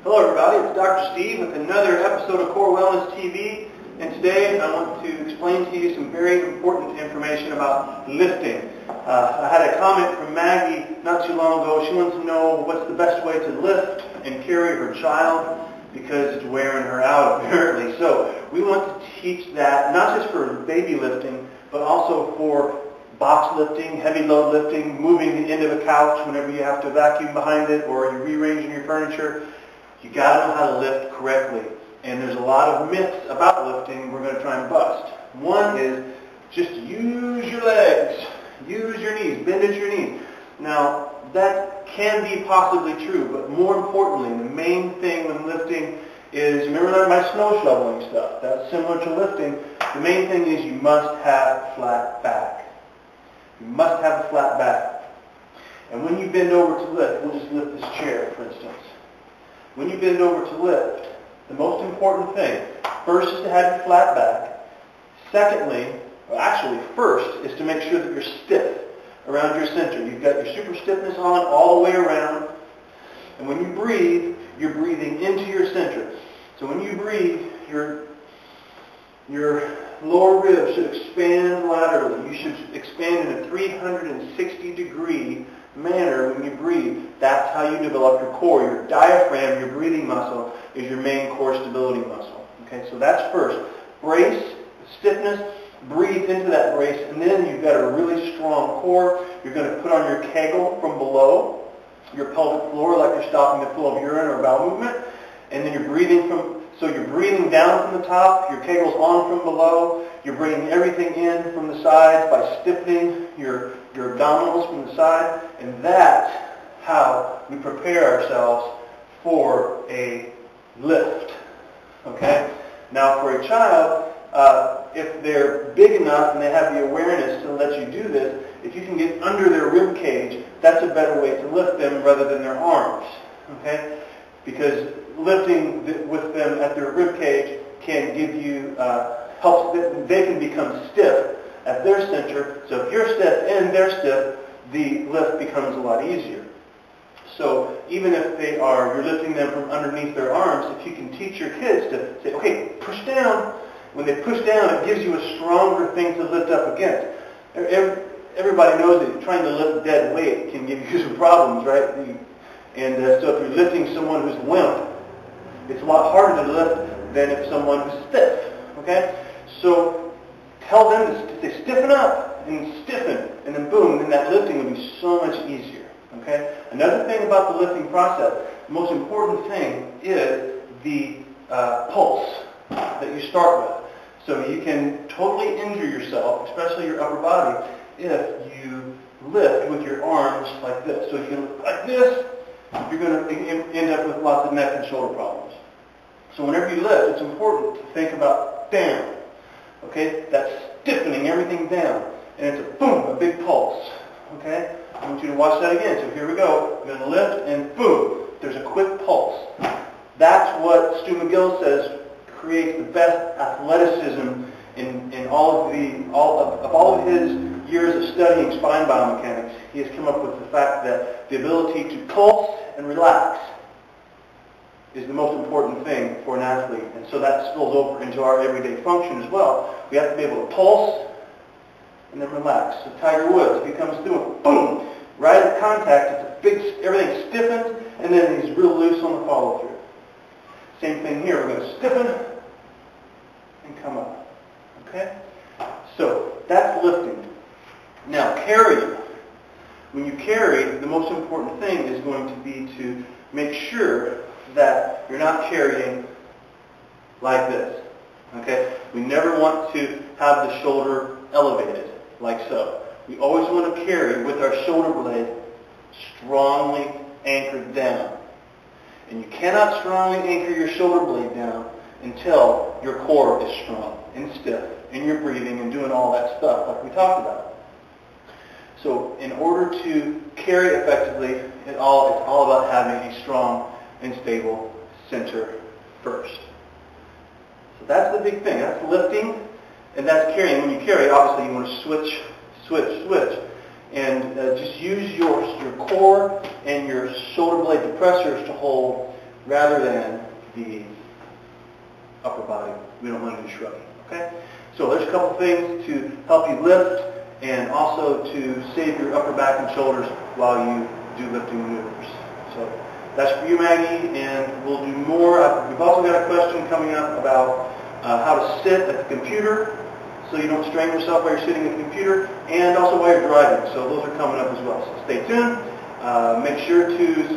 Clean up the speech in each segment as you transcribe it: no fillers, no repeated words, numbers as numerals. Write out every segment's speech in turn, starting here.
Hello everybody, it's Dr. Steve with another episode of Core Wellness TV, and today I want to explain to you some very important information about lifting. I had a comment from Maggie not too long ago. She wants to know what's the best way to lift and carry her child because it's wearing her out apparently. So we want to teach that not just for baby lifting, but also for box lifting, heavy load lifting, moving the end of a couch whenever you have to vacuum behind it or you're rearranging your furniture. You got to know how to lift correctly. And there's a lot of myths about lifting we're going to try and bust. One is just use your legs, use your knees, bend at your knees. Now, that can be possibly true, but more importantly, the main thing when lifting is, remember that my snow shoveling stuff, that's similar to lifting. The main thing is you must have flat back. You must have a flat back. And when you bend over to lift, we'll just lift this chair, for instance. When you bend over to lift, the most important thing, first is to have your flat back. Secondly, well actually first, is to make sure that you're stiff around your center. You've got your super stiffness on all the way around. And when you breathe, you're breathing into your center. So when you breathe, your lower ribs should expand laterally. You should expand in a 360-degree manner when you breathe. That's how you develop your core. Your diaphragm, your breathing muscle, is your main core stability muscle. Okay, so that's first. Brace, stiffness, breathe into that brace, and then you've got a really strong core. You're going to put on your Kegel from below your pelvic floor like you're stopping the flow of urine or bowel movement, and then you're breathing so you're breathing down from the top, your Kegel's on from below, you're bringing everything in from the sides by stiffening your abdominals from the side, and that's how we prepare ourselves for a lift. Okay? Now for a child, if they're big enough and they have the awareness to let you do this, if you can get under their rib cage, that's a better way to lift them rather than their arms. Okay? Because lifting with them at their rib cage can give you, helps them, they can become stiff at their center. So if you're stiff and they're stiff, the lift becomes a lot easier. So even if you're lifting them from underneath their arms, if you can teach your kids to say, okay, push down. When they push down, it gives you a stronger thing to lift up against. Everybody knows that trying to lift dead weight can give you some problems, right? And so if you're lifting someone who's limp, it's a lot harder to lift than if someone who's stiff. Okay? So tell them to say, stiffen up and stiffen, and then boom, then that lifting will be so much easier. Okay? Another thing about the lifting process, the most important thing is the pulse that you start with. So you can totally injure yourself, especially your upper body, if you lift with your arms like this. So if you lift like this, you're going to end up with lots of neck and shoulder problems. So whenever you lift, it's important to think about down. Okay? That's stiffening everything down. And it's a boom, a big pulse. Okay? I want you to watch that again. So here we go. I'm going to lift and boom. There's a quick pulse. That's what Stu McGill says creates the best athleticism in all of his years of studying spine biomechanics. He has come up with the fact that the ability to pulse and relax is the most important thing for an athlete. And so that spills over into our everyday function as well. We have to be able to pulse and then relax. So Tiger Woods, if he comes through, boom, right at contact, it's a big, everything's stiffened, and then he's real loose on the follow through. Same thing here. We're going to stiffen and come up. Okay? So that's lifting. Now carrying. When you carry, the most important thing is going to be to make sure that you're not carrying like this. Okay? We never want to have the shoulder elevated like so. We always want to carry with our shoulder blade strongly anchored down. And you cannot strongly anchor your shoulder blade down until your core is strong and stiff and you're breathing and doing all that stuff like we talked about. So in order to carry effectively, it's all about having a strong and stable center first. So that's the big thing. That's lifting and that's carrying. When you carry, obviously you want to switch. And just use your core and your shoulder blade depressors to hold rather than the upper body. We don't want to do shrugging. Okay? So there's a couple things to help you lift and also to save your upper back and shoulders while you do lifting maneuvers. So that's for you, Maggie, and we'll do more. We've also got a question coming up about how to sit at the computer so you don't strain yourself while you're sitting at the computer, and also while you're driving. So those are coming up as well. So stay tuned. Make sure to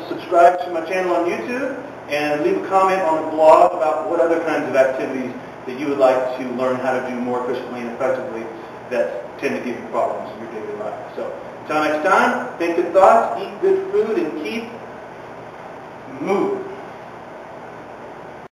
subscribe to my channel on YouTube and leave a comment on the blog about what other kinds of activities that you would like to learn how to do more efficiently and effectively that tend to give you problems in your daily life. So until next time, think good thoughts, eat good food, and keep moving.